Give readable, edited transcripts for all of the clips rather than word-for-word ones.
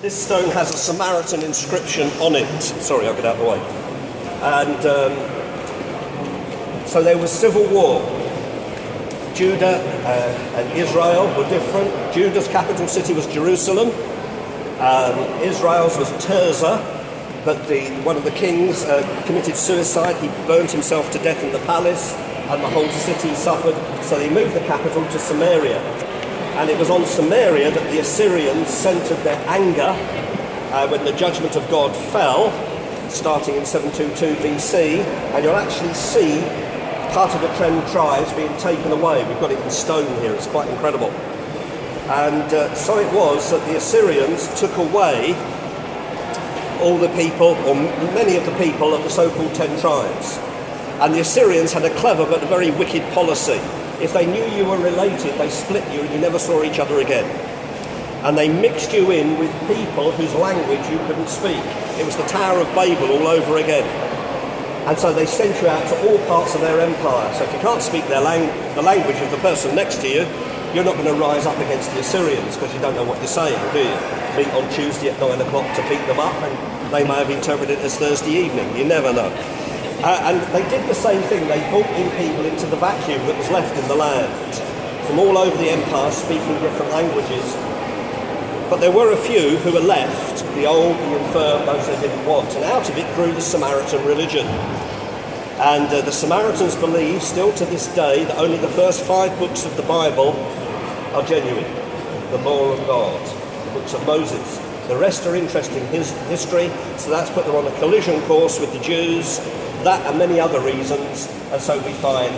This stone has a Samaritan inscription on it. Sorry, I'll get out of the way. And so there was civil war. Judah and Israel were different. Judah's capital city was Jerusalem. Israel's was Turza, but one of the kings committed suicide. He burnt himself to death in the palace, and the whole city suffered. So they moved the capital to Samaria. And it was on Samaria that the Assyrians centred their anger when the judgment of God fell, starting in 722 BC. And you'll actually see part of the 10 tribes being taken away. We've got it in stone here. It's quite incredible. And so it was that the Assyrians took away all the people, or many of the people of the so-called 10 tribes. And the Assyrians had a clever but a very wicked policy. If they knew you were related, they split you and you never saw each other again. And they mixed you in with people whose language you couldn't speak. It was the Tower of Babel all over again. And so they sent you out to all parts of their empire. So if you can't speak the language of the person next to you, you're not going to rise up against the Assyrians because you don't know what you're saying, do you? Meet on Tuesday at 9 o'clock to beat them up, and they may have interpreted it as Thursday evening. You never know. And they did the same thing. They brought in people into the vacuum that was left in the land from all over the empire speaking different languages. But there were a few who were left, the old, the infirm, those they didn't want. And out of it grew the Samaritan religion. And the Samaritans believe still to this day that only the first 5 books of the Bible are genuine. The law of God, the books of Moses. The rest are interesting history, so that's put them on a collision course with the Jews. That and many other reasons, and so we find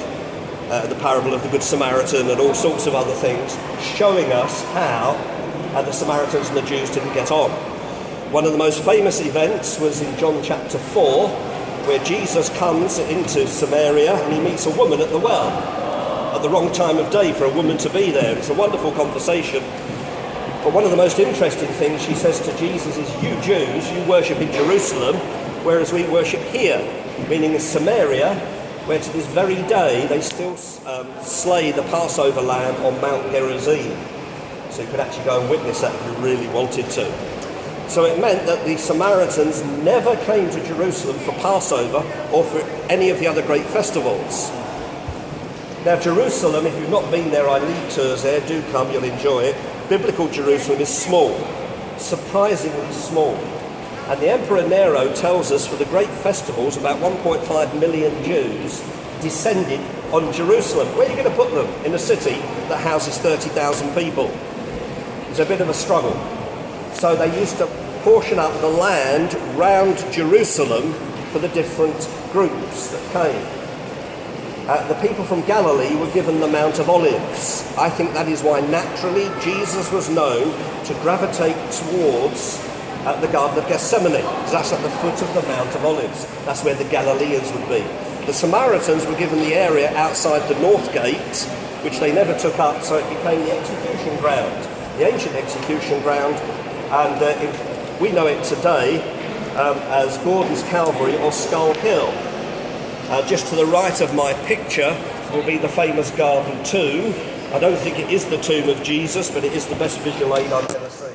the parable of the Good Samaritan and all sorts of other things showing us how the Samaritans and the Jews didn't get on. One of the most famous events was in John chapter 4, where Jesus comes into Samaria and he meets a woman at the well, at the wrong time of day for a woman to be there. It's a wonderful conversation. But one of the most interesting things she says to Jesus is, you Jews, you worship in Jerusalem, whereas we worship here. Meaning in Samaria, where to this very day they still slay the Passover lamb on Mount Gerizim. So you could actually go and witness that if you really wanted to. So it meant that the Samaritans never came to Jerusalem for Passover or for any of the other great festivals. Now Jerusalem, if you've not been there, I lead tours there, do come, you'll enjoy it. Biblical Jerusalem is small, surprisingly small. And the Emperor Nero tells us for the great festivals, about 1.5 million Jews descended on Jerusalem. Where are you going to put them? In a city that houses 30,000 people. It's a bit of a struggle. So they used to portion up the land round Jerusalem for the different groups that came. The people from Galilee were given the Mount of Olives. I think that is why naturally Jesus was known to gravitate towards the Garden of Gethsemane, because that's at the foot of the Mount of Olives. That's where the Galileans would be. The Samaritans were given the area outside the North Gate, which they never took up, so it became the execution ground, the ancient execution ground, and we know it today as Gordon's Calvary or Skull Hill. Just to the right of my picture will be the famous Garden Tomb. I don't think it is the tomb of Jesus, but it is the best visual aid I've ever seen.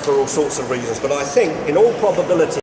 For all sorts of reasons, but I think in all probability